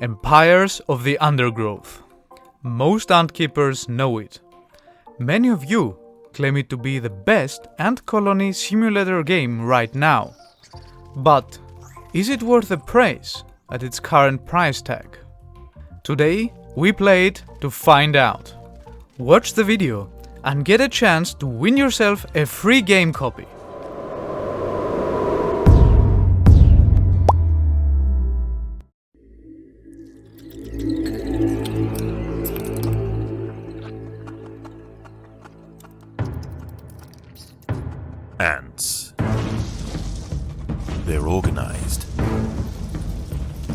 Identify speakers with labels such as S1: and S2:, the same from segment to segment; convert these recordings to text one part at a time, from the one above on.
S1: Empires of the Undergrowth. Most ant keepers know it. Many of you claim it to be the best ant colony simulator game right now. But is it worth the praise at its current price tag? Today we play it to find out. Watch the video and get a chance to win yourself a free game copy.
S2: Ants. They're organized,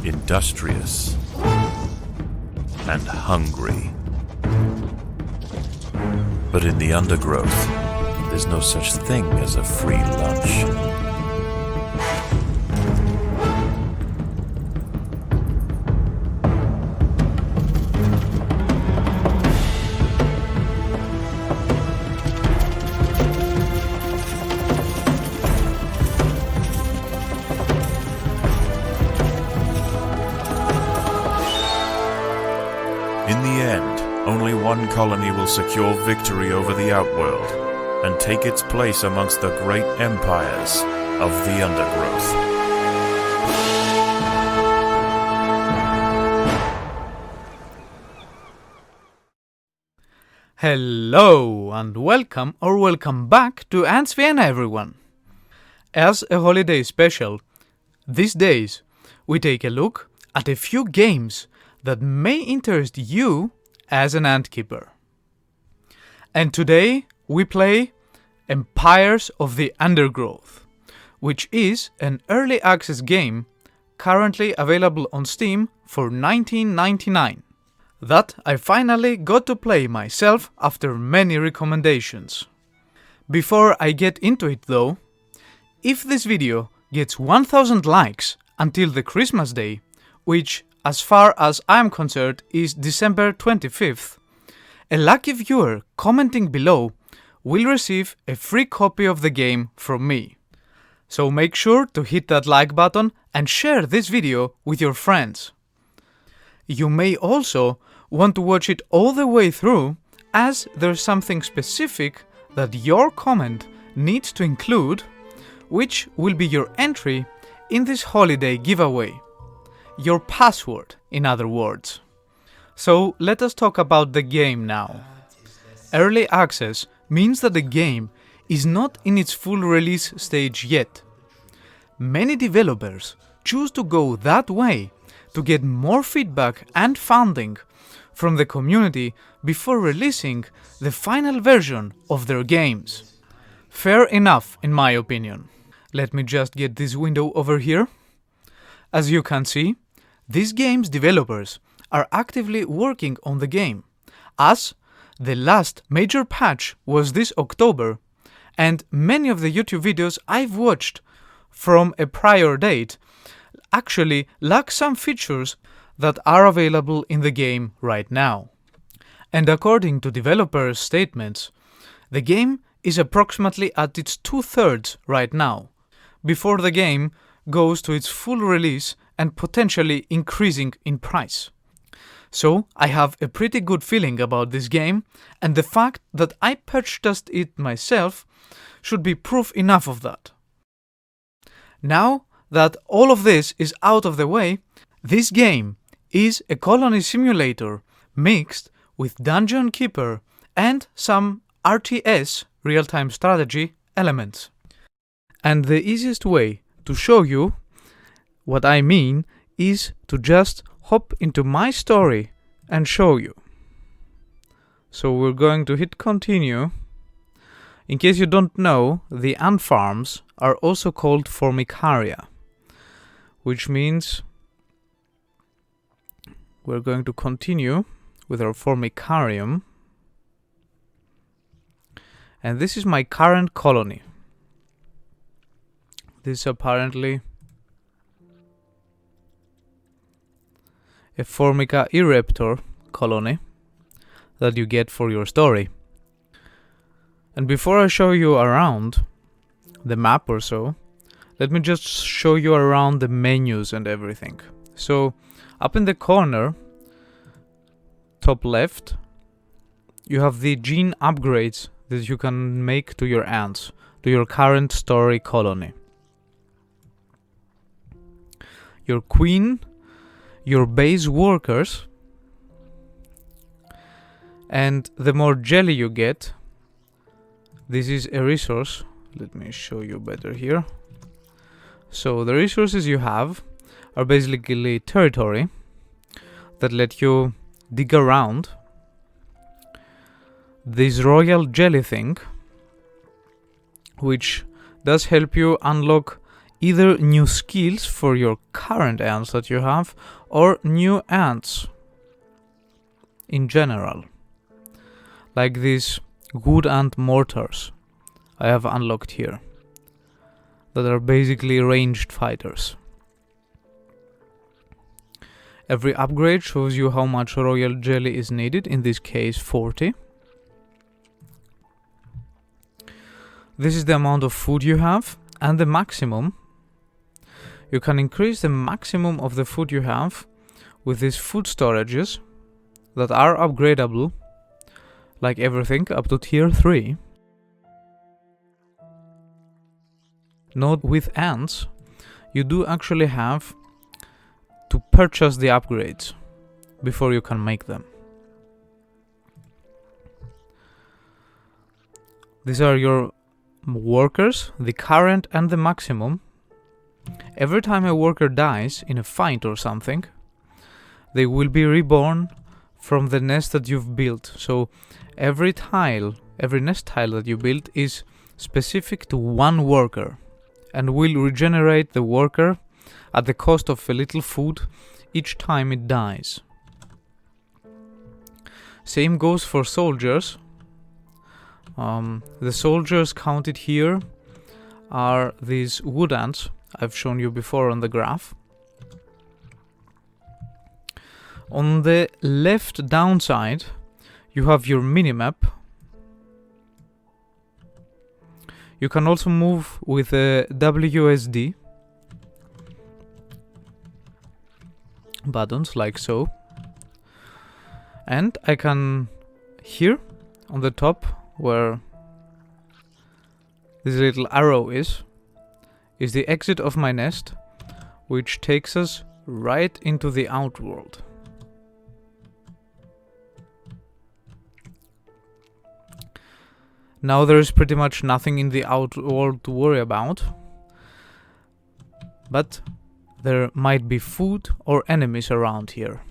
S2: industrious, and hungry. But in the undergrowth, there's no such thing as a free lunch. In the end, only one colony will secure victory over the outworld and take its place amongst the great empires of the undergrowth.
S1: Hello and welcome back to Ants Vienna, everyone. As a holiday special, these days we take a look at a few games that may interest you as an ant keeper. And today we play Empires of the Undergrowth, which is an early access game currently available on Steam for $19.99 that I finally got to play myself after many recommendations. Before I get into it though, if this video gets 1000 likes until the Christmas day, which as far as I'm concerned is December 25th, a lucky viewer commenting below will receive a free copy of the game from me. So make sure to hit that like button and share this video with your friends. You may also want to watch it all the way through, as there's something specific that your comment needs to include, which will be your entry in this holiday giveaway. Your password, in other words. So let us talk about the game now. Early access means that the game is not in its full release stage yet. Many developers choose to go that way to get more feedback and funding from the community before releasing the final version of their games. Fair enough, in my opinion. Let me just get this window over here. As you can see, these game's developers are actively working on the game, as the last major patch was this October, and many of the YouTube videos I've watched from a prior date actually lack some features that are available in the game right now. And according to developers' statements, the game is approximately at its 2/3 right now, before the game goes to its full release and potentially increasing in price. So I have a pretty good feeling about this game, and the fact that I purchased it myself should be proof enough of that. Now that all of this is out of the way, this game is a colony simulator mixed with Dungeon Keeper and some RTS, real-time strategy, elements. And the easiest way to show you what I mean is to just hop into my story and show you. So we're going to hit continue. In case you don't know, the ant farms are also called Formicaria, which means we're going to continue with our Formicarium. And this is my current colony. This is apparently a Formica Ereptor colony that you get for your story. And before I show you around the map or so, let me just show you around the menus and everything. So up in the corner, top left, you have the gene upgrades that you can make to your ants, to your current story colony. Your queen, your base workers, and the more jelly you get, this is a resource. Let me show you better here. So the resources you have are basically territory that let you dig around. This royal jelly thing, which does help you unlock either new skills for your current ants that you have, or new ants in general. Like these wood ant mortars I have unlocked here, that are basically ranged fighters. Every upgrade shows you how much royal jelly is needed, in this case 40. This is the amount of food you have, and the maximum. You can increase the maximum of the food you have with these food storages that are upgradable, like everything, up to tier 3. Note with ants, you do actually have to purchase the upgrades before you can make them. These are your workers, the current and the maximum. Every time a worker dies in a fight or something, they will be reborn from the nest that you've built. So every nest tile that you build is specific to one worker and will regenerate the worker at the cost of a little food each time it dies. Same goes for soldiers. The soldiers counted here are these wood ants I've shown you before on the graph. On the left downside, you have your minimap. You can also move with a WSD buttons, like so. And I can, here on the top, where this little arrow is the exit of my nest, which takes us right into the outworld. Now there is pretty much nothing in the outworld to worry about, but there might be food or enemies around here,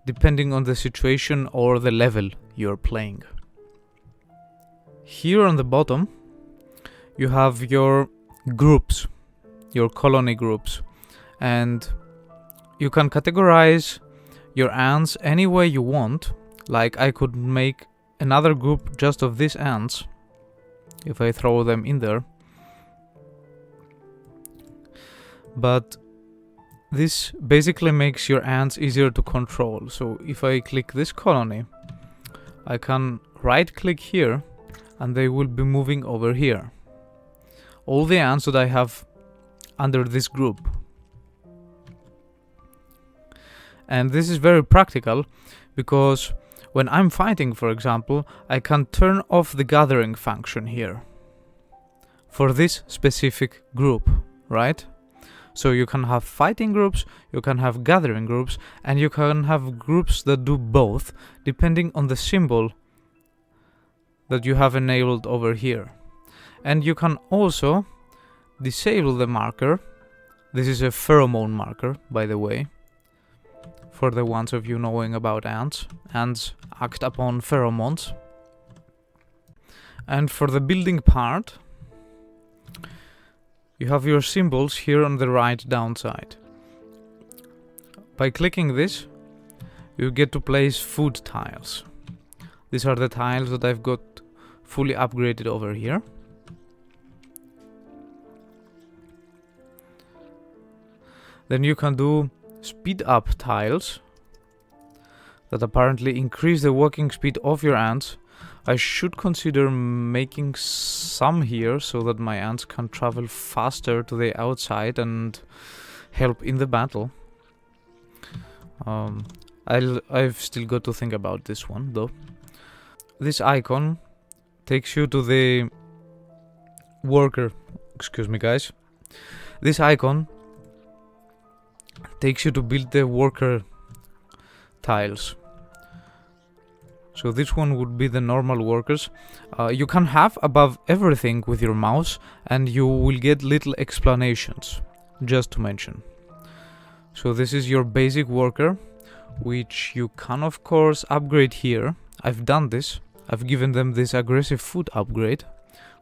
S1: depending on the situation or the level you're playing. Here on the bottom, you have your groups, your colony groups, and you can categorize your ants any way you want. Like I could make another group just of these ants if I throw them in there, but this basically makes your ants easier to control. So if I click this colony, I can right click here and they will be moving over here. All the ants that I have under this group. And this is very practical because when I'm fighting, for example, I can turn off the gathering function here for this specific group, right? So you can have fighting groups, you can have gathering groups, and you can have groups that do both, depending on the symbol that you have enabled over here. And you can also disable the marker. This is a pheromone marker, by the way, for the ones of you knowing about ants. Ants act upon pheromones. And for the building part, you have your symbols here on the right downside. By clicking this, you get to place food tiles. These are the tiles that I've got fully upgraded over here. Then you can do speed up tiles that apparently increase the walking speed of your ants. I should consider making some here so that my ants can travel faster to the outside and help in the battle. I've still got to think about this one though. This icon takes you to the worker. Excuse me, guys. This icon takes you to build the worker tiles. So this one would be the normal workers. You can have above everything with your mouse, and you will get little explanations, just to mention. So this is your basic worker, which you can of course upgrade here. I've done this. I've given them this aggressive food upgrade,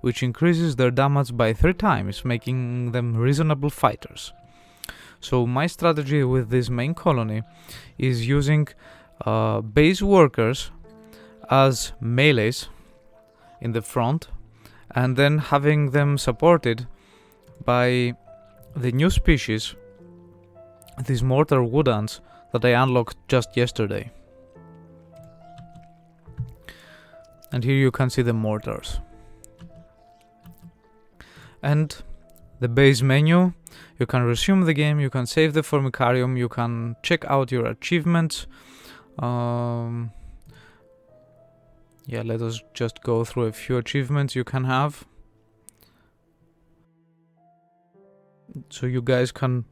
S1: which increases their damage by 3 times, making them reasonable fighters. So my strategy with this main colony is using base workers as melees in the front, and then having them supported by the new species, these mortar wood ants that I unlocked just yesterday. And here you can see the mortars. And the base menu, you can resume the game, you can save the Formicarium, you can check out your achievements. Yeah, let us just go through a few achievements you can have. So you guys can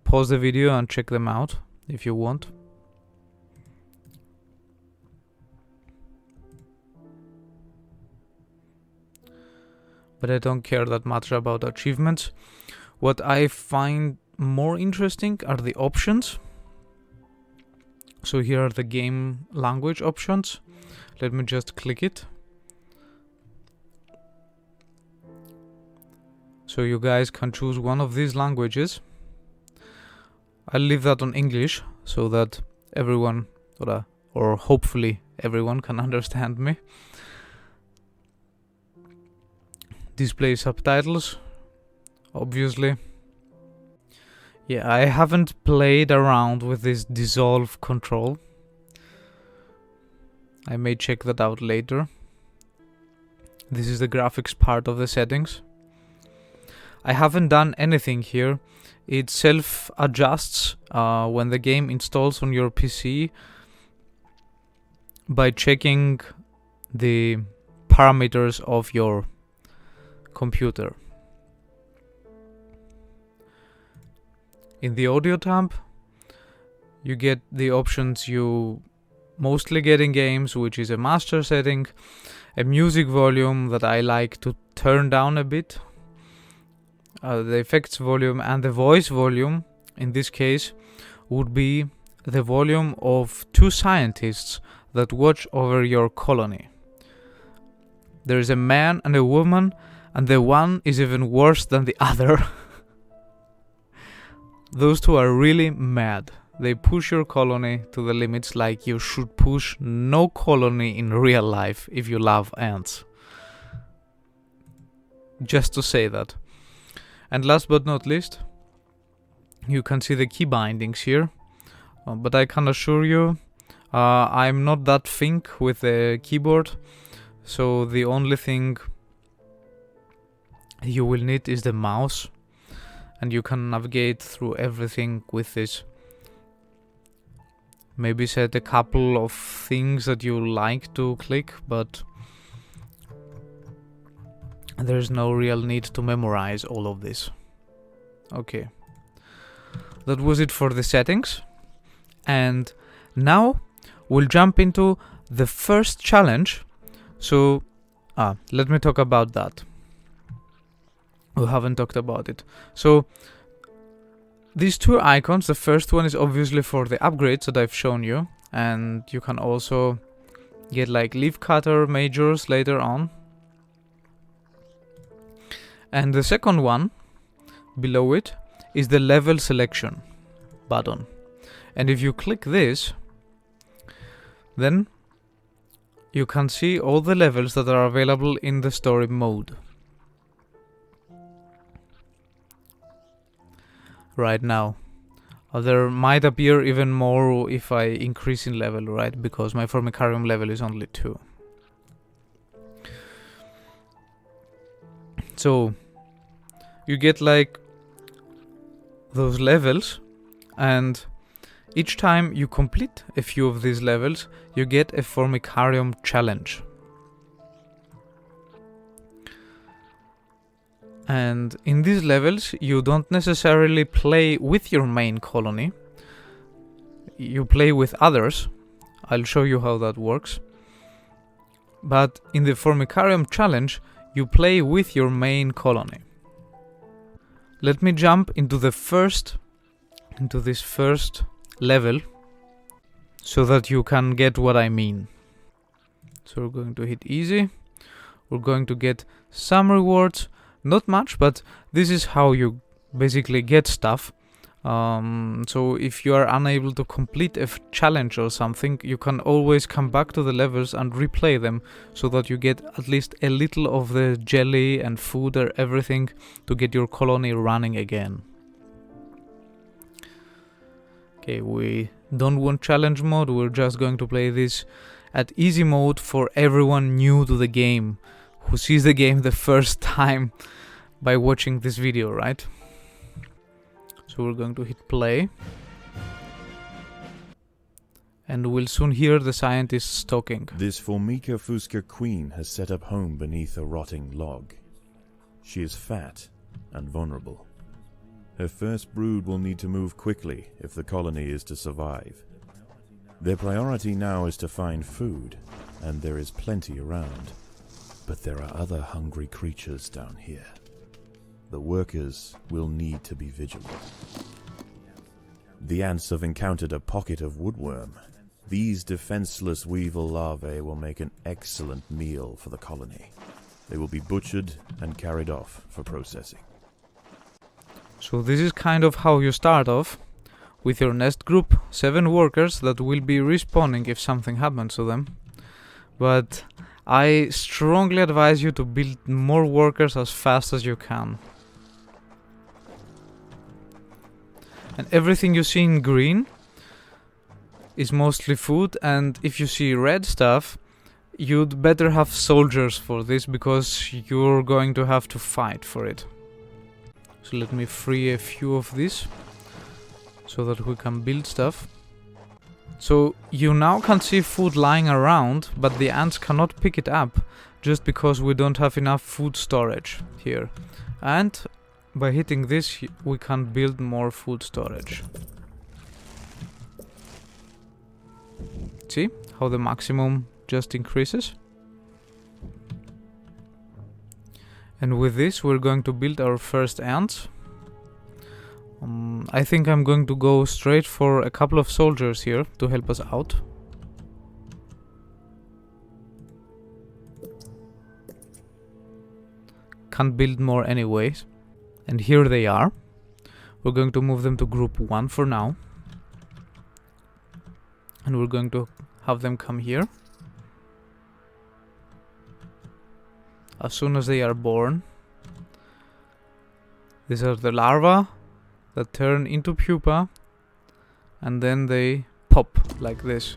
S1: pause the video and check them out if you want. But I don't care that much about achievements. What I find more interesting are the options. So here are the game language options. Let me just click it. So you guys can choose one of these languages. I'll leave that on English so that everyone, or hopefully everyone, can understand me. Display subtitles, obviously. Yeah, I haven't played around with this dissolve control. I may check that out later. This is the graphics part of the settings. I haven't done anything here. It self-adjusts when the game installs on your PC by checking the parameters of your computer. In the audio tab, you get the options you mostly get in games, which is a master setting, a music volume that I like to turn down a bit, the effects volume, and the voice volume, in this case, would be the volume of 2 scientists that watch over your colony. There is a man and a woman, and the one is even worse than the other. Those two are really mad. They push your colony to the limits like you should push no colony in real life if you love ants. Just to say that. And last but not least, you can see the key bindings here. But I can assure you, I'm not that think with the keyboard. So the only thing you will need is the mouse. And you can navigate through everything with this. Maybe set a couple of things that you like to click, but there's no real need to memorize all of this. Okay. That was it for the settings. And now we'll jump into the first challenge. So, let me talk about that. We haven't talked about it. So, these 2 icons, the first one is obviously for the upgrades that I've shown you, and you can also get like leaf cutter majors later on. And the second one below it is the level selection button. And if you click this, then you can see all the levels that are available in the story mode. Right now. There might appear even more if I increase in level, right? Because my Formicarium level is only 2. So, you get like those levels, and Each time you complete a few of these levels, you get a Formicarium challenge. And in these levels, you don't necessarily play with your main colony. You play with others. I'll show you how that works. But in the Formicarium challenge, you play with your main colony. Let me jump into this first level so that you can get what I mean. So we're going to hit easy. We're going to get some rewards, not much, but this is how you basically get stuff. So if you are unable to complete a challenge or something, you can always come back to the levels and replay them so that you get at least a little of the jelly and food or everything to get your colony running again. Okay, we don't want challenge mode, we're just going to play this at easy mode for everyone new to the game, who sees the game the first time by watching this video, right? So we're going to hit play. And we'll soon hear the scientists talking.
S2: This Formica fusca queen has set up home beneath a rotting log. She is fat and vulnerable. Her first brood will need to move quickly if the colony is to survive. Their priority now is to find food, and there is plenty around. But there are other hungry creatures down here. The workers will need to be vigilant. The ants have encountered a pocket of woodworm. These defenseless weevil larvae will make an excellent meal for the colony. They will be butchered and carried off for processing.
S1: So this is kind of how you start off, with your nest group, 7 workers that will be respawning if something happens to them. But I strongly advise you to build more workers as fast as you can. And everything you see in green is mostly food, and if you see red stuff, you'd better have soldiers for this because you're going to have to fight for it. So let me free a few of these so that we can build stuff. So you now can see food lying around, but the ants cannot pick it up just because we don't have enough food storage here. And by hitting this, we can build more food storage. See how the maximum just increases? And with this, we're going to build our first ants. I think I'm going to go straight for a couple of soldiers here to help us out. Can't build more anyways. And here they are. We're going to move them to group 1 for now. And we're going to have them come here. As soon as they are born. These are the larvae that turn into pupa. And then they pop like this.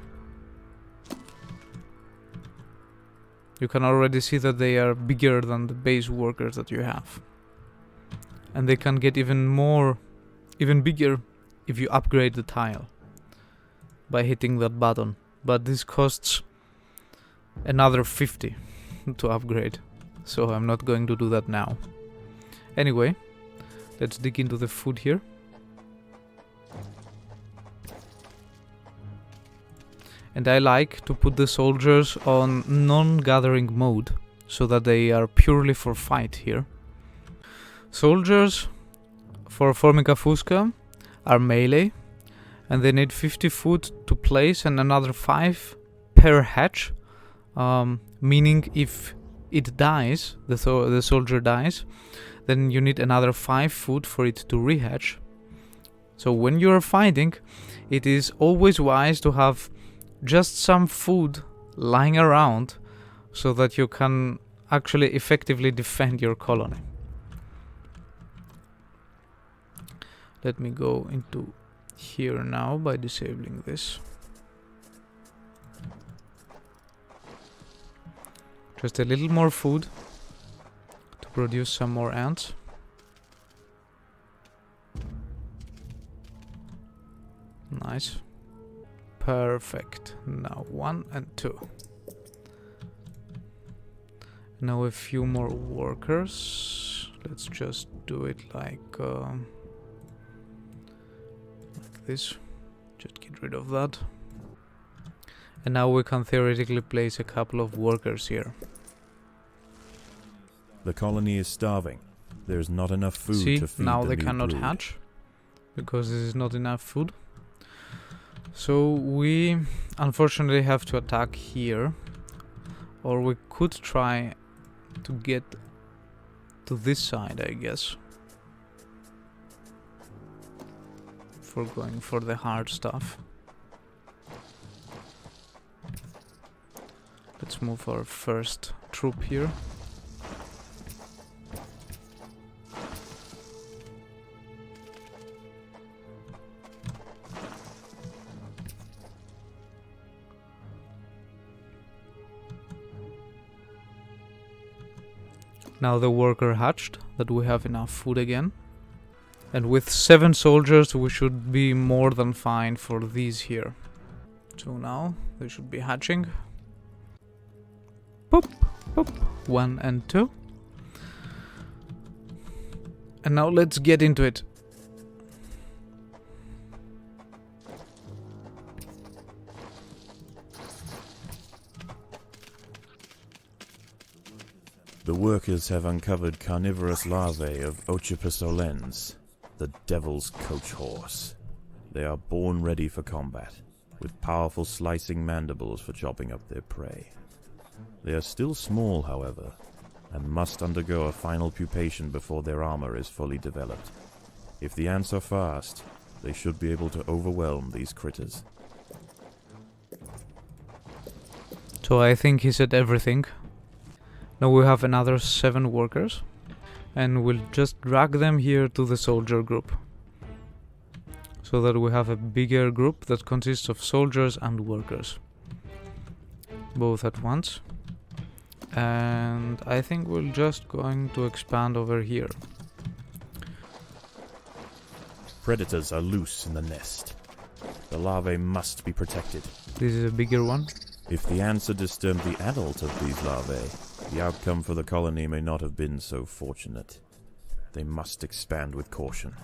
S1: You can already see that they are bigger than the base workers that you have. And they can get even bigger if you upgrade the tile by hitting that button. But this costs another 50 to upgrade, so I'm not going to do that now. Anyway, let's dig into the food here. And I like to put the soldiers on non-gathering mode so that they are purely for fight here. Soldiers for Formica fusca are melee, and they need 50 food to place and another 5 per hatch, meaning if it dies, the soldier dies, then you need another 5 food for it to rehatch. So when you are fighting, it is always wise to have just some food lying around so that you can actually effectively defend your colony. Let me go into here now by disabling this. Just a little more food to produce some more ants. Nice. Perfect. Now 1 and 2. Now a few more workers. Let's just do it like this. Just get rid of that. And now we can theoretically place a couple of workers here.
S2: The colony is starving. There's not enough food
S1: See,
S2: to feed
S1: now
S2: the
S1: they
S2: new
S1: cannot
S2: brood.
S1: hatch because this is not enough food. So we unfortunately have to attack here, or we could try to get to this side, I guess, for going for the hard stuff. Let's move our first troop here. Now the worker hatched, that we have enough food again. And with 7 soldiers we should be more than fine for these here. So now they should be hatching. Boop, boop, 1 and 2. And now let's get into it.
S2: The workers have uncovered carnivorous larvae of Ocypus olens, the devil's coach horse. They are born ready for combat, with powerful slicing mandibles for chopping up their prey. They are still small, however, and must undergo a final pupation before their armor is fully developed. If the ants are fast, they should be able to overwhelm these critters.
S1: So I think he said everything. Now we have another 7 workers, and we'll just drag them here to the soldier group, so that we have a bigger group that consists of soldiers and workers, both at once. And I think we're just going to expand over here.
S2: Predators are loose in the nest. The larvae must be protected.
S1: This is a bigger one.
S2: If the ants had disturbed the adult of these larvae, the outcome for the colony may not have been so fortunate. They must expand with caution.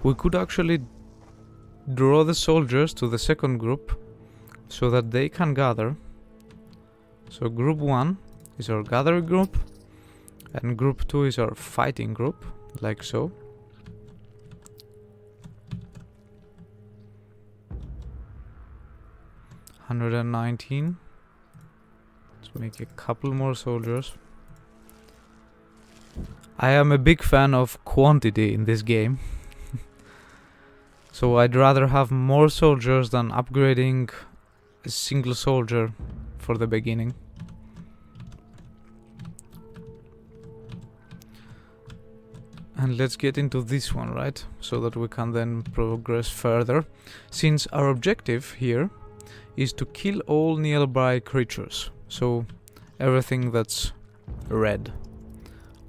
S1: We could actually draw the soldiers to the second group so that they can gather. So group 1 is our gathering group, and group 2 is our fighting group, like so. $119. Let's make a couple more soldiers. I am a big fan of quantity in this game. So I'd rather have more soldiers than upgrading a single soldier for the beginning. And let's get into this one, right? So that we can then progress further. Since our objective here is to kill all nearby creatures. So everything that's red.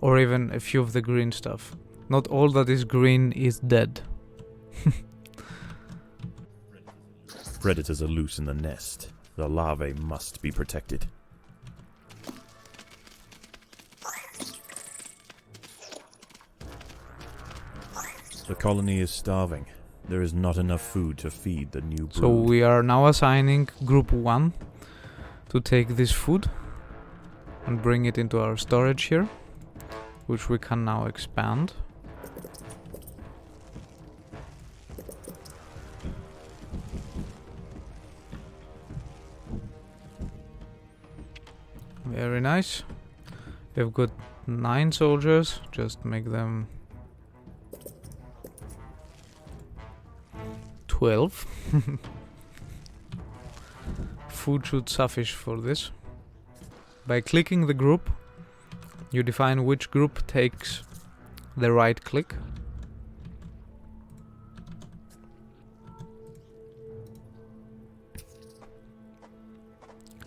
S1: Or even a few of the green stuff. Not all that is green is dead.
S2: Predators are loose in the nest. The larvae must be protected. The colony is starving. There is not enough food to feed the new brood.
S1: So we are now assigning group 1 to take this food and bring it into our storage here, which we can now expand. Very nice. We've got 9 soldiers. Just make them 12. Food should suffice for this. By clicking the group, you define which group takes the right click.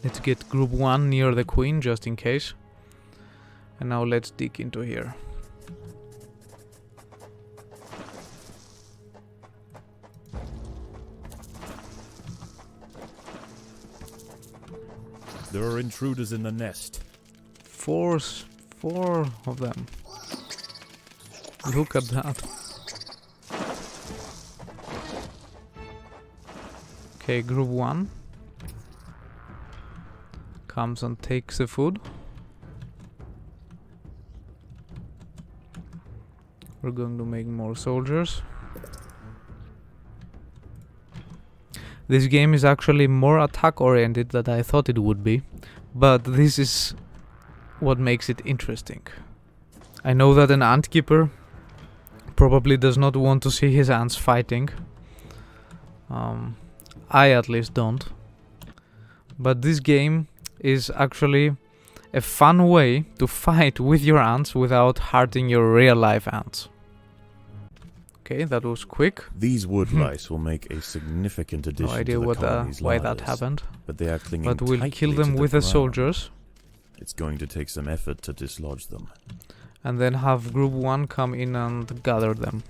S1: Let's get group 1 near the queen just in case. And now let's dig into here.
S2: There are intruders in the nest.
S1: Four of them. Look at that. Okay, group 1 comes and takes the food. We're going to make more soldiers. This game is actually more attack oriented than I thought it would be, but this is what makes it interesting. I know that an ant keeper probably does not want to see his ants fighting. I at least don't. But this game is actually a fun way to fight with your ants without hurting your real life ants. Okay, that was quick.
S2: These wood lice will make a significant addition
S1: No idea
S2: to the
S1: what
S2: colony's
S1: why
S2: lives,
S1: that happened.
S2: but they are clinging
S1: But we'll
S2: tightly
S1: kill
S2: to
S1: them with the
S2: ground.
S1: soldiers.
S2: It's going to take some effort to dislodge them.
S1: And then have group 1 come in and gather them.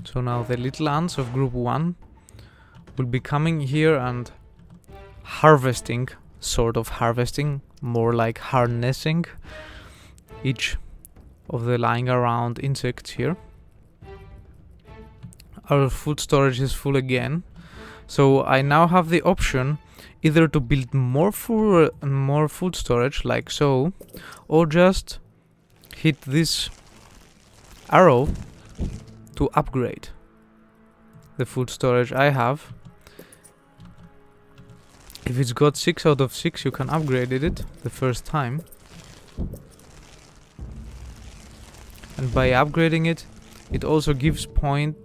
S1: So now the little ants of group 1 will be coming here and harvesting, sort of harvesting, more like harnessing each of the lying around insects here. Our food storage is full again, so I now have the option either to build more food storage like so, or just hit this arrow to upgrade the food storage I have. If it's got 6 out of 6, you can upgrade it the first time. And by upgrading it, it also gives point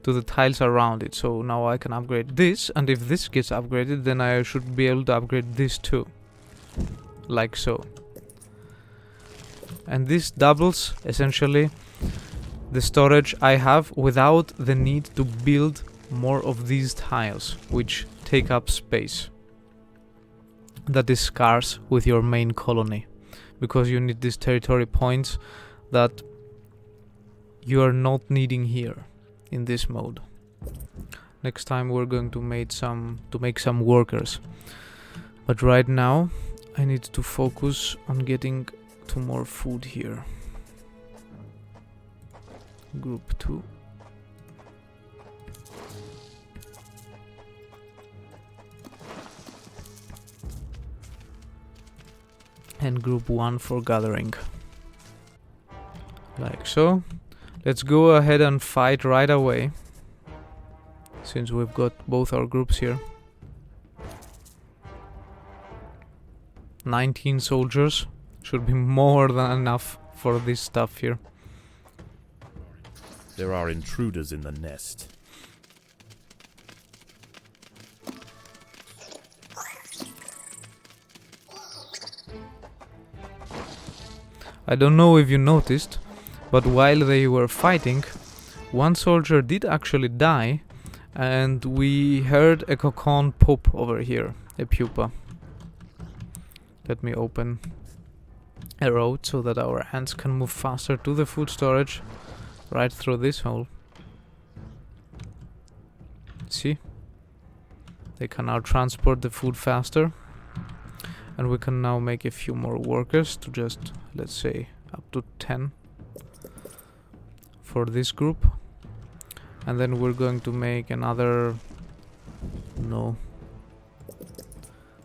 S1: to the tiles around it. So now I can upgrade this, and if this gets upgraded, then I should be able to upgrade this too. Like so. And this doubles, essentially, the storage I have without the need to build more of these tiles, which take up space. That is scarce with your main colony, because you need these territory points that you are not needing here in this mode. Next time we're going to make some workers, but right now I need to focus on getting to more food here. Group 2. And group 1 for gathering. Like so. Let's go ahead and fight right away, since we've got both our groups here. 19 soldiers should be more than enough for this stuff here.
S2: There are intruders in the nest.
S1: I don't know if you noticed, but while they were fighting, one soldier did actually die, and we heard a cocoon pop over here, a pupa. Let me open a road so that our ants can move faster to the food storage right through this hole. See? They can now transport the food faster, and we can now make a few more workers to just, let's say, up to 10 for this group. And then we're going to make another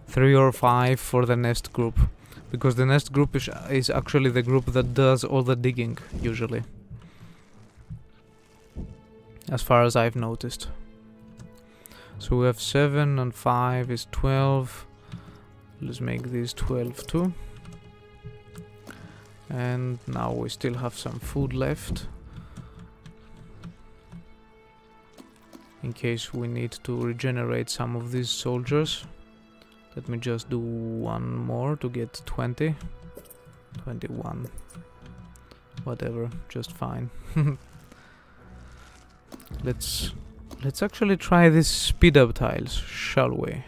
S1: 3 or 5 for the nest group, because the nest group is actually the group that does all the digging usually, as far as I've noticed. So we have 7 and 5 is 12. Let's make these 12 too. And now we still have some food left, in case we need to regenerate some of these soldiers. Let me just do one more to get 20. 21. Whatever, just fine. Let's actually try these speed up tiles, shall we?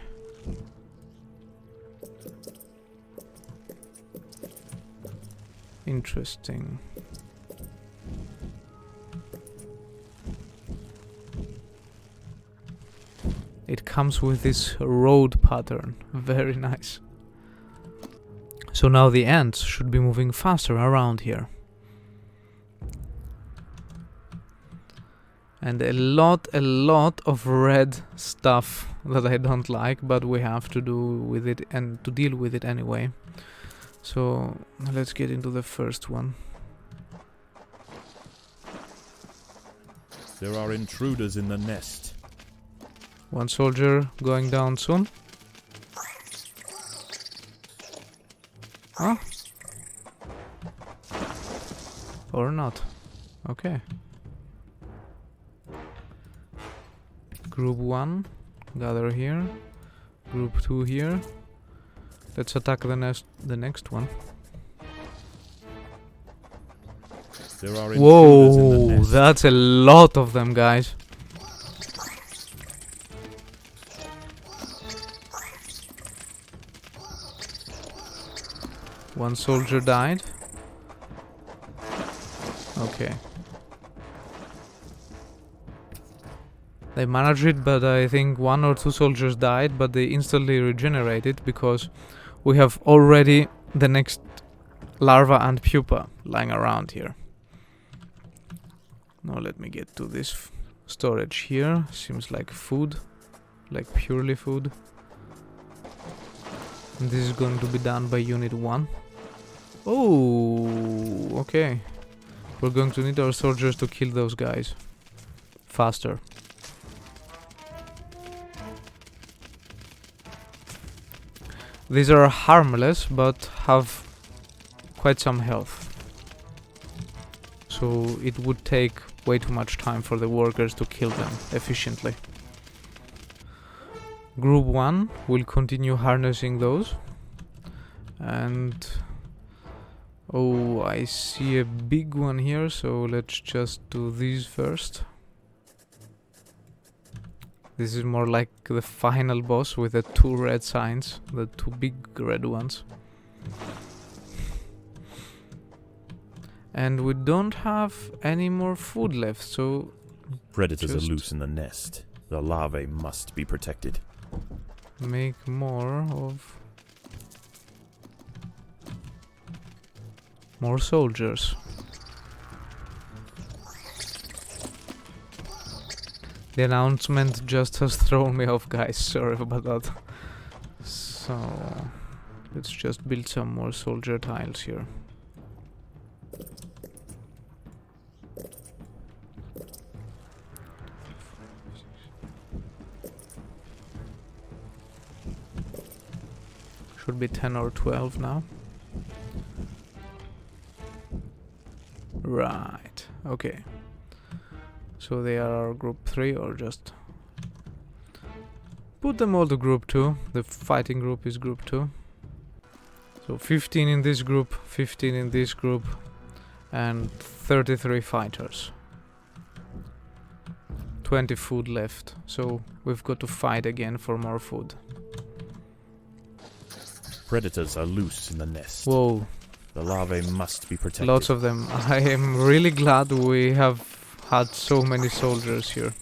S1: Interesting. it comes with this road pattern. Very nice. So now the ants should be moving faster around here. And a lot of red stuff that I don't like, but we have to do with it and to deal with it anyway. So let's get into the first one.
S2: There are intruders in the nest.
S1: One soldier going down soon. Huh? Or not. Okay. Group 1, gather here. Group 2 here. Let's attack the next one.
S2: There are intruders in the
S1: Whoa,
S2: nest.
S1: that's a lot of them, guys. One soldier died. Okay. They managed it, but I think 1 or 2 soldiers died, but they instantly regenerated because we have already the next larva and pupa lying around here. Now let me get to this storage here. Seems like food, like purely food. And this is going to be done by Unit 1. Oh, okay. We're going to need our soldiers to kill those guys faster. These are harmless, but have quite some health. So it would take way too much time for the workers to kill them efficiently. Group 1 will continue harnessing those. And... oh, I see a big one here, so let's just do these first. This is more like the final boss with the 2 red signs, the 2 big red ones. And we don't have any more food left, so...
S2: Predators are loose in the nest. The larvae must be protected.
S1: Make more of... more soldiers. The announcement just has thrown me off, guys. Sorry about that. So... let's just build some more soldier tiles here. Should be 10 or 12 now. Right, okay. So they are group 3 or just... put them all to group 2. The fighting group is group 2. So 15 in this group, 15 in this group, and 33 fighters. 20 food left, so we've got to fight again for more food.
S2: Predators are loose in the nest.
S1: Whoa.
S2: The larvae must be protected.
S1: Lots of them. I am really glad we have had so many soldiers here.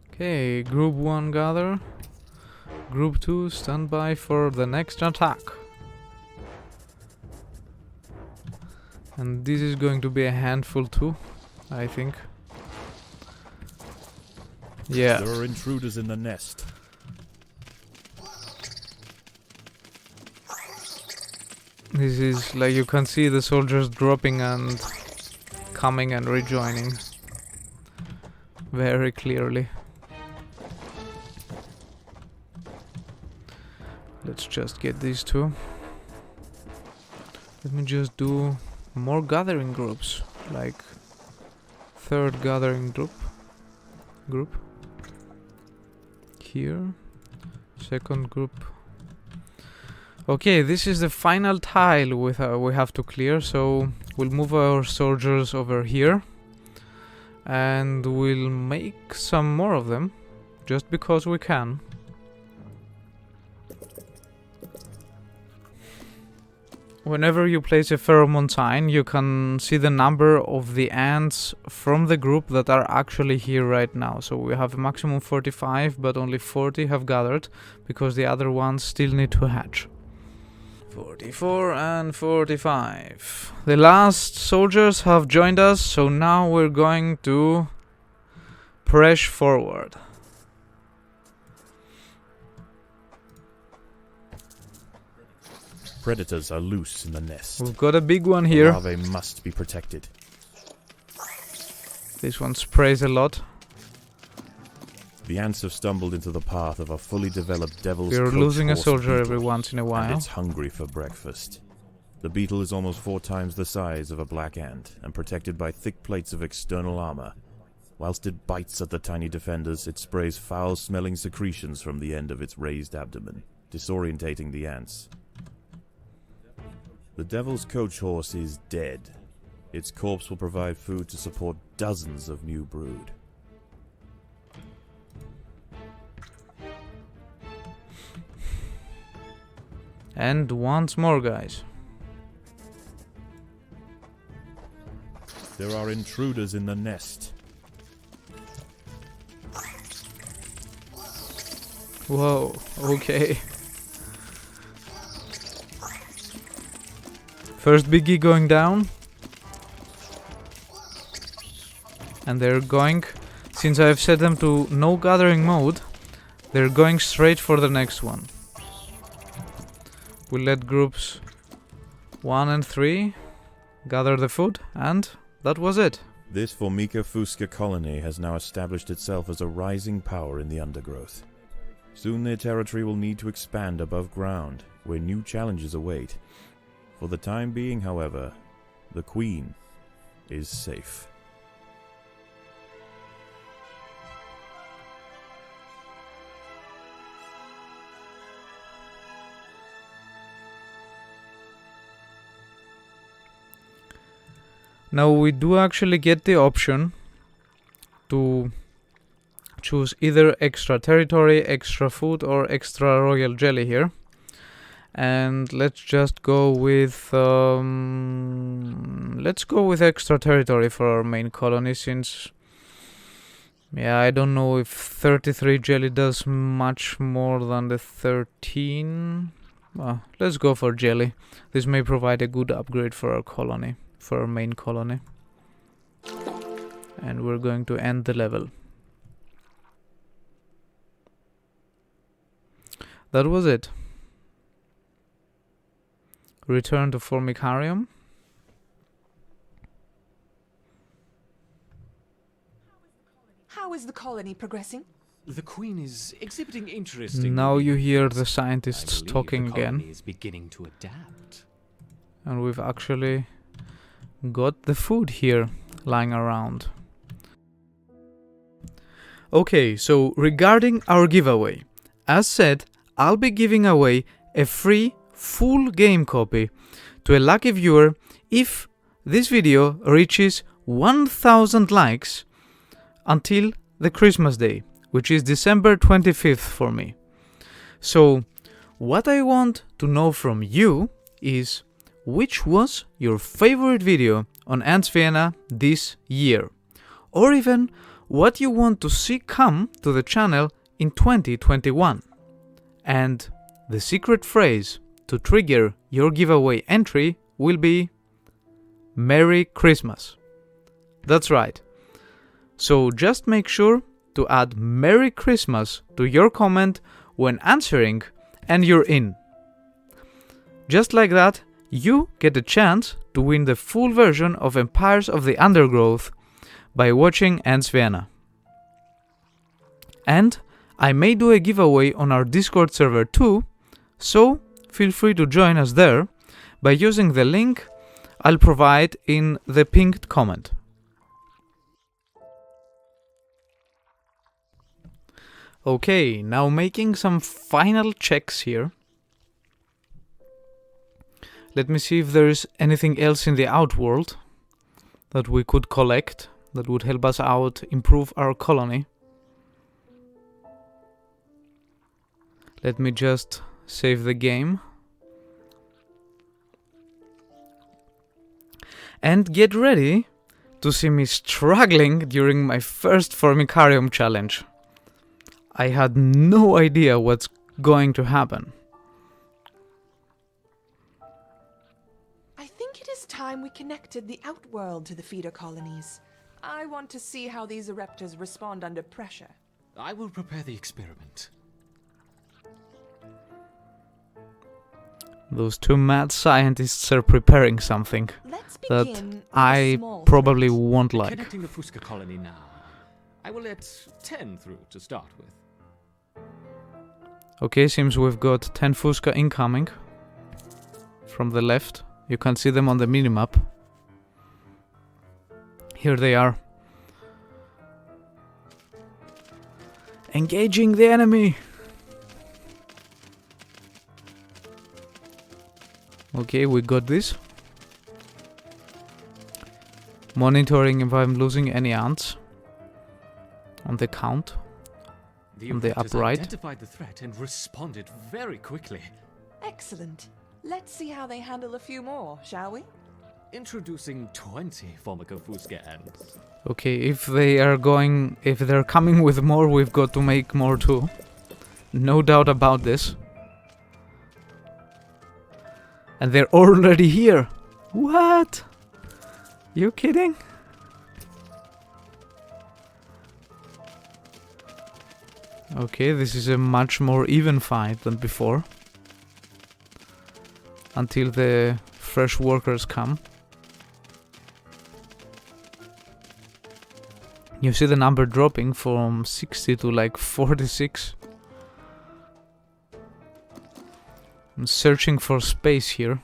S1: Okay, group 1 gather. Group 2 stand by for the next attack. And this is going to be a handful too, I think. Yeah.
S2: There are intruders in the nest.
S1: This is like you can see the soldiers dropping and coming and rejoining very clearly. Let's just get these two. Let me just do more gathering groups, like 3rd gathering group here, 2nd group. Okay, this is the final tile we have to clear, so we'll move our soldiers over here and we'll make some more of them just because we can. whenever you place a pheromone sign, you can see the number of the ants from the group that are actually here right now. So we have a maximum 45, but only 40 have gathered, because the other ones still need to hatch. 44 and 45. The last soldiers have joined us, so now we're going to press forward.
S2: Predators are loose in the nest.
S1: We've got a big one here.
S2: The larvae must be protected.
S1: This one sprays a lot.
S2: The ants have stumbled into the path of a fully developed devil's
S1: We're
S2: coach
S1: losing a
S2: horse
S1: soldier
S2: beetle,
S1: every once in a
S2: and
S1: while.
S2: it's hungry for breakfast. The beetle is almost 4 times the size of a black ant and protected by thick plates of external armor. Whilst it bites at the tiny defenders, it sprays foul-smelling secretions from the end of its raised abdomen, disorientating the ants. The devil's coach horse is dead. Its corpse will provide food to support dozens of new brood.
S1: And once more, guys.
S2: There are intruders in the nest.
S1: Whoa, okay. First biggie going down. And they're going, since I've set them to no gathering mode, they're going straight for the next one. We'll let groups 1 and 3 gather the food, and that was it.
S2: This Formica fusca colony has now established itself as a rising power in the Undergrowth. Soon their territory will need to expand above ground, where new challenges await. For the time being, however, the Queen is safe.
S1: Now we do actually get the option to choose either extra territory, extra food, or extra royal jelly here. And let's just go with extra territory for our main colony, since I don't know if 33 jelly does much more than the 13. Let's go for jelly. This may provide a good upgrade for our colony, for our main colony. And we're going to end the level. That was it. Return to Formicarium.
S3: How is the colony progressing?
S4: The Queen is exhibiting interest in...
S1: Now you hear the scientists talking again.
S4: Is beginning to adapt.
S1: And we've actually got the food here lying around. Okay, so regarding our giveaway, as said, I'll be giving away a free full game copy to a lucky viewer if this video reaches 1000 likes until the Christmas day, which is December 25th for me. So what I want to know from you is, which was your favorite video on Ants Vienna this year? Or even what you want to see come to the channel in 2021. And the secret phrase to trigger your giveaway entry will be Merry Christmas. That's right. So just make sure to add Merry Christmas to your comment when answering, and you're in. Just like that, you get a chance to win the full version of Empires of the Undergrowth by watching Ants Vienna. And I may do a giveaway on our Discord server too, so feel free to join us there by using the link I'll provide in the pinned comment. Okay, now making some final checks here. Let me see if there's anything else in the outworld that we could collect that would help us out improve our colony. Let me just save the game. And get ready to see me struggling during my first Formicarium challenge. I had no idea what's going to happen.
S3: I think it is time we connected the outworld to the feeder colonies. I want to see how these Ereptors respond under pressure.
S4: I will prepare the experiment.
S1: Those two mad scientists are preparing something
S3: Let's
S1: that
S3: begin with a
S1: I
S3: small
S1: probably
S3: threat.
S1: won't like.
S4: Connecting the Fusca colony now. I will let 10 through to start with.
S1: Okay, seems we've got 10 Fusca incoming from the left. You can see them on the minimap. Here they are. Engaging the enemy! Okay, we got this. Monitoring if I'm losing any ants on the count. On the
S4: Ereptors
S1: upright.
S4: identified the threat and responded very quickly.
S3: Excellent. Let's see how they handle a few more, shall we?
S4: Introducing 20 Formicofusca ants.
S1: Okay, if they're coming with more, we've got to make more too. No doubt about this. And they're already here. What? You kidding? Okay, this is a much more even fight than before. Until the fresh workers come. You see the number dropping from 60 to like 46. I'm searching for space here.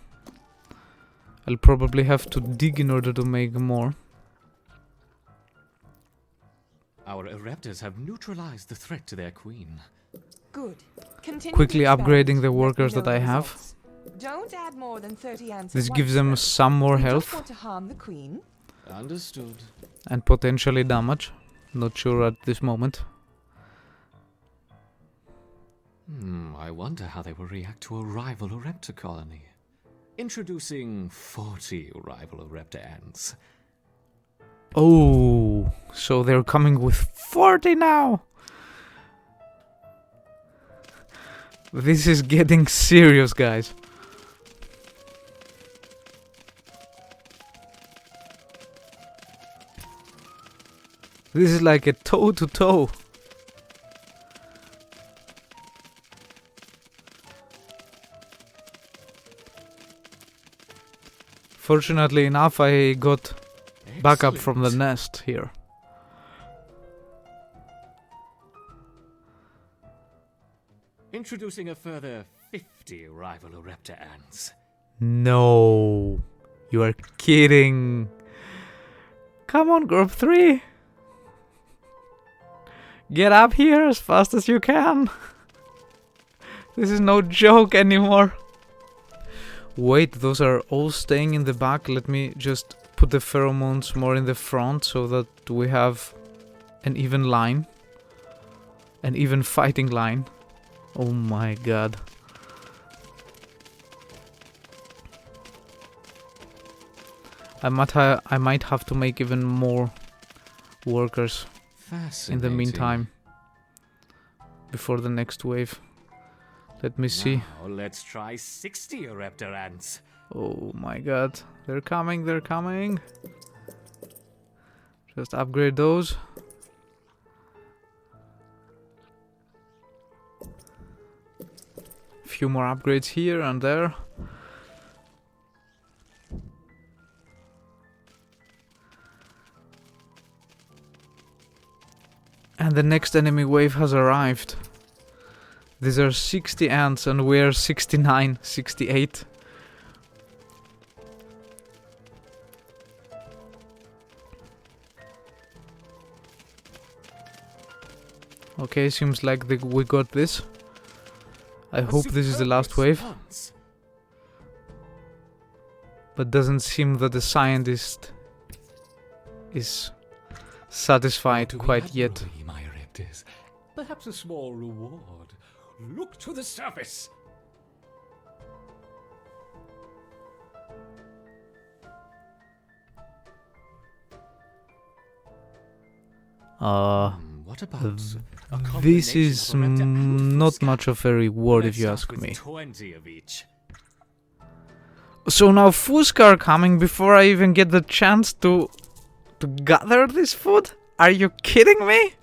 S1: I'll probably have to dig in order to make more.
S4: Our Ereptors have neutralized the threat to their queen.
S3: Good. Continue
S1: Quickly
S3: to expand.
S1: upgrading the
S3: Let me
S1: workers
S3: know
S1: that I
S3: the
S1: have.
S3: results. Don't add more than 30 ants
S1: This
S3: at
S1: gives
S3: once,
S1: them
S3: though.
S1: some more
S3: We don't
S1: health
S3: want to harm the queen.
S4: Understood.
S1: and potentially damage. Not sure at this moment.
S4: I wonder how they will react to a rival Ereptor colony. Introducing 40 rival Ereptor ants.
S1: Oh, so they're coming with 40 now. This is getting serious, guys. This is like a toe-to-toe. Fortunately enough, I got backup from the
S4: Excellent.
S1: nest here.
S4: Introducing a further 50 rival Ereptor ants.
S1: No, you are kidding. Come on, group 3. Get up here as fast as you can. This is no joke anymore. Wait, those are all staying in the back. Let me just put the pheromones more in the front so that we have an even line. An even fighting line. Oh my god. I might have to make even more workers in
S4: Fascinating.
S1: the meantime. Before the next wave. Let me see.
S4: Now let's try 60 Ereptor ants.
S1: Oh my god. They're coming, they're coming. Just upgrade those. Few more upgrades here and there. And the next enemy wave has arrived. These are 60 ants and we're 69, 68. Okay, seems like we got this. I hope this is the last wave. But doesn't seem that the scientist is satisfied quite yet.
S4: My Ereptors. Perhaps a small reward. Look to the surface. What about a
S1: This
S4: combination
S1: is
S4: of a reptile and
S1: not
S4: Fusca?
S1: much of a reward if
S4: Let's
S1: you
S4: start
S1: ask
S4: with
S1: me.
S4: 20 of each.
S1: So now Fusca are coming before I even get the chance to gather this food? Are you kidding me?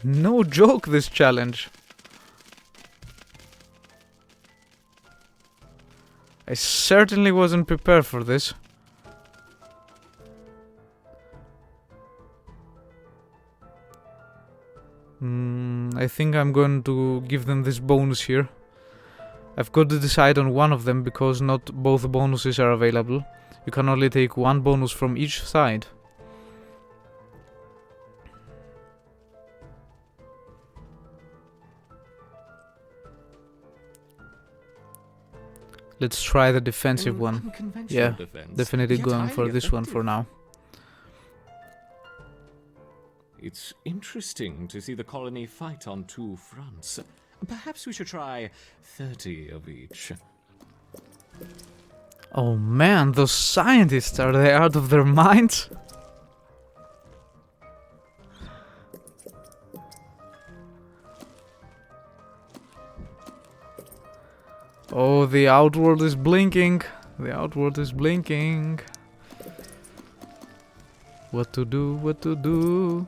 S1: No joke, this challenge. I certainly wasn't prepared for this. I think I'm going to give them this bonus here. I've got to decide on one of them because not both bonuses are available. You can only take one bonus from each side. Let's try the defensive
S4: An
S1: one.
S4: unconventional
S1: Yeah,
S4: defense,
S1: definitely
S4: yet
S1: going for
S4: highly
S1: this one for
S4: effective.
S1: now.
S4: It's interesting to see the colony fight on two fronts. Perhaps we should try 30 of each.
S1: Oh man, those scientists, are they out of their minds? Oh, the outward is blinking. The outward is blinking. What to do, what to do?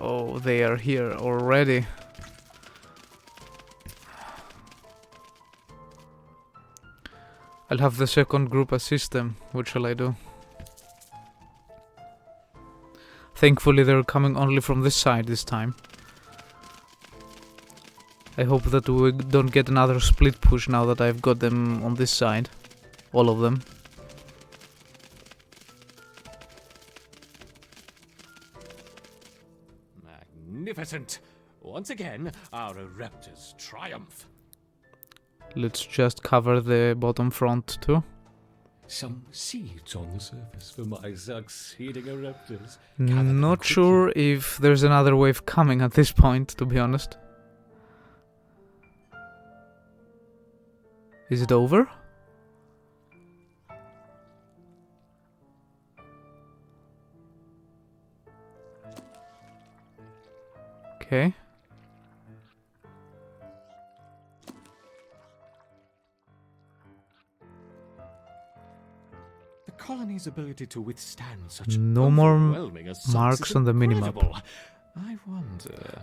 S1: Oh, they are here already. I'll have the second group assist them. What shall I do? Thankfully they're coming only from this side this time. I hope that we don't get another split push now that I've got them on this side. All of them.
S4: Magnificent! Once again, our Raptors triumph.
S1: Let's just cover the bottom front too.
S5: Some seeds on the surface for my succeeding eruptors.
S1: Not sure if there's another wave coming at this point, to be honest. Is it over? Okay.
S4: The colony's ability to withstand such
S1: No more
S4: overwhelming assaults
S1: marks
S4: is
S1: on the minimap.
S4: incredible. I wonder,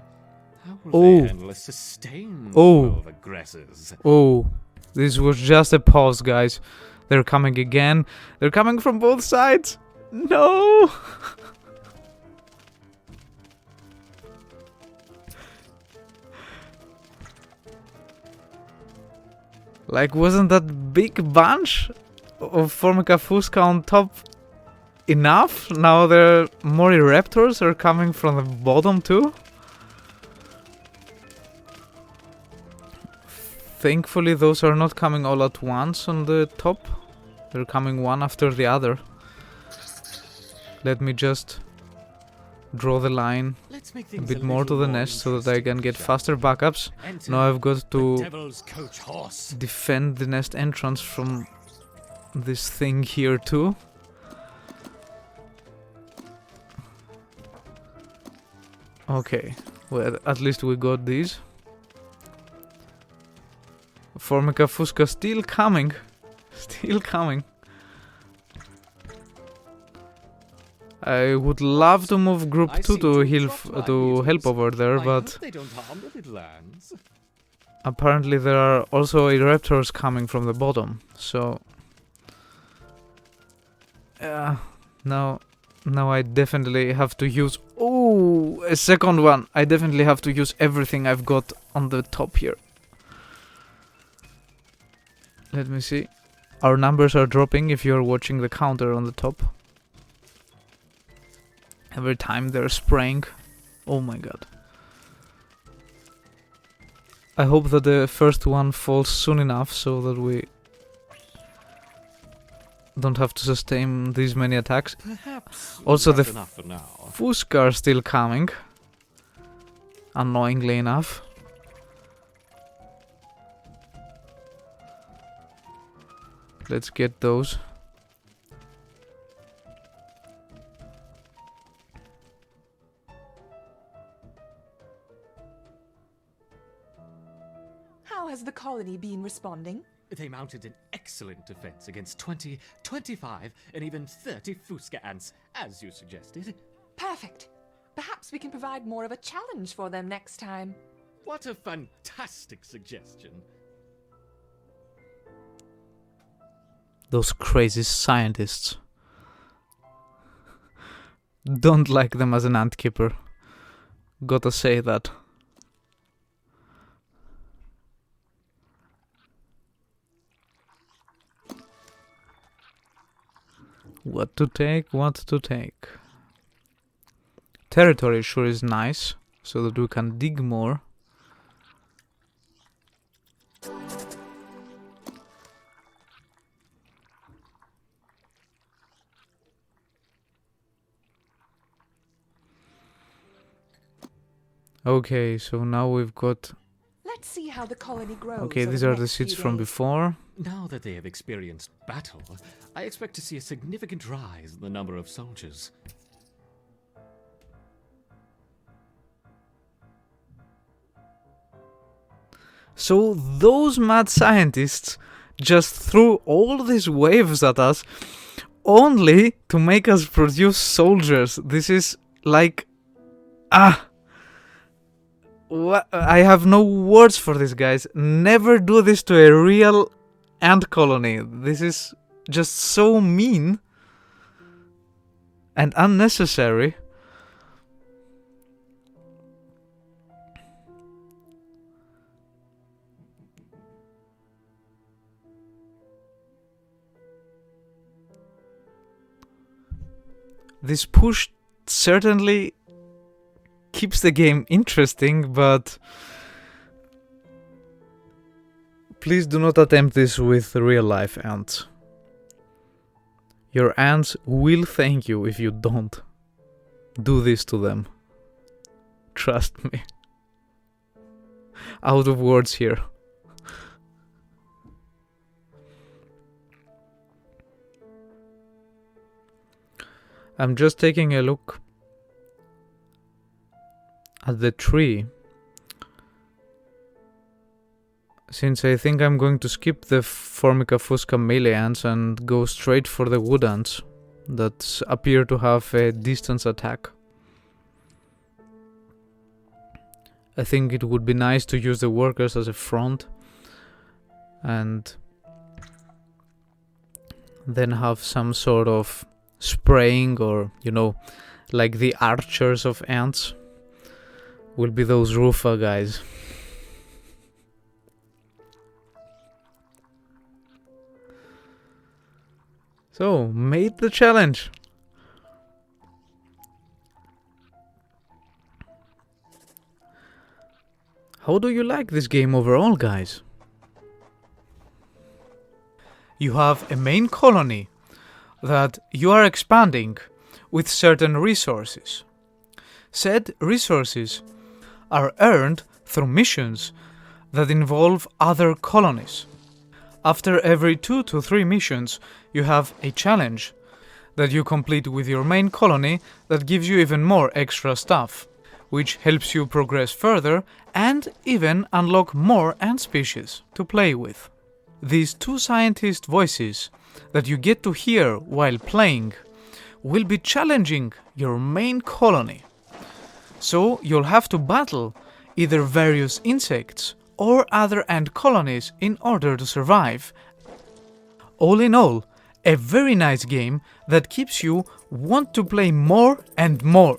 S4: how will
S1: Oh.
S4: they handle a sustained
S1: Oh.
S4: flow of aggressors?
S1: Oh, this was just a pause, guys. They're coming again. They're coming from both sides. No! Like, wasn't that big bunch of Formica Fusca on top enough? Now there are more Raptors are coming from the bottom too? Thankfully those are not coming all at once on the top. They're coming one after the other. Let me just draw the line
S4: Let's make
S1: a
S4: things
S1: bit more to
S4: little
S1: the
S4: more
S1: nest so that I can get
S4: interesting,
S1: faster backups.
S4: shall we? Enter
S1: Now I've got
S4: the
S1: to
S4: Devil's Coach Horse.
S1: defend the nest entrance from this thing here too. Okay, well at least we got these. Formica Fusca still coming. Still coming. I would love to move group
S4: I
S1: 2
S4: see
S1: to
S4: two
S1: heal
S4: trotwine
S1: to help
S4: beetles.
S1: over there,
S4: I
S1: but
S4: hope they don't harm the little ants.
S1: apparently there are also Raptors coming from the bottom, so now I definitely have to use a second one. I definitely have to use everything I've got on the top here. Let me see. Our numbers are dropping if you're watching the counter on the top. Every time they're spraying. Oh my god. I hope that the first one falls soon enough so that we don't have to sustain these many attacks.
S4: Perhaps
S1: Also,
S4: that's
S1: the
S4: enough for now.
S1: Fusca are still coming. Annoyingly enough. let's get those.
S3: How has the colony been responding?
S4: They mounted an excellent defense against 20, 25, and even 30 Fusca ants, as you suggested.
S3: Perfect. Perhaps we can provide more of a challenge for them next time.
S4: What a fantastic suggestion.
S1: Those crazy scientists. Don't like them as an ant keeper. Gotta say that. What to take, what to take. Territory sure is nice, so that we can dig more. Okay, so now we've got...
S3: Let's see how the colony grows.
S1: Okay,
S3: over
S1: these
S3: the
S1: are the
S3: next few
S1: seeds from
S3: days.
S1: before.
S4: Now that they have experienced battle, I expect to see a significant rise in the number of soldiers.
S1: So those mad scientists just threw all these waves at us only to make us produce soldiers. This is like... What? I have no words for this, guys. Never do this to a real ant colony. This is just so mean and unnecessary. This push certainly keeps the game interesting, but please do not attempt this with real life ants. Your ants will thank you if you don't do this to them. Trust me. Out of words here. I'm just taking a look at the tree, since I think I'm going to skip the Formica fusca melee ants and go straight for the wood ants that appear to have a distance attack. I think it would be nice to use the workers as a front and then have some sort of spraying, or, you know, like the archers of ants will be those Rufa guys. So, made the challenge. How do you like this game overall, guys? You have a main colony that you are expanding with certain resources. Said resources are earned through missions that involve other colonies. After every 2 to 3 missions, you have a challenge that you complete with your main colony that gives you even more extra stuff, which helps you progress further and even unlock more ant species to play with. These 2 scientist voices that you get to hear while playing will be challenging your main colony. So you'll have to battle either various insects or other ant colonies in order to survive. All in all, a very nice game that keeps you want to play more and more.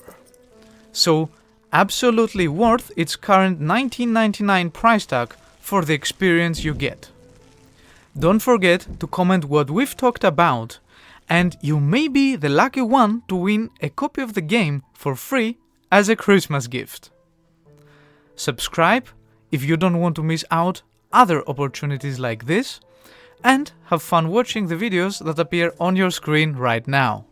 S1: So absolutely worth its current $19.99 price tag for the experience you get. Don't forget to comment what we've talked about, and you may be the lucky one to win a copy of the game for free as a Christmas gift. Subscribe if you don't want to miss out other opportunities like this, and have fun watching the videos that appear on your screen right now.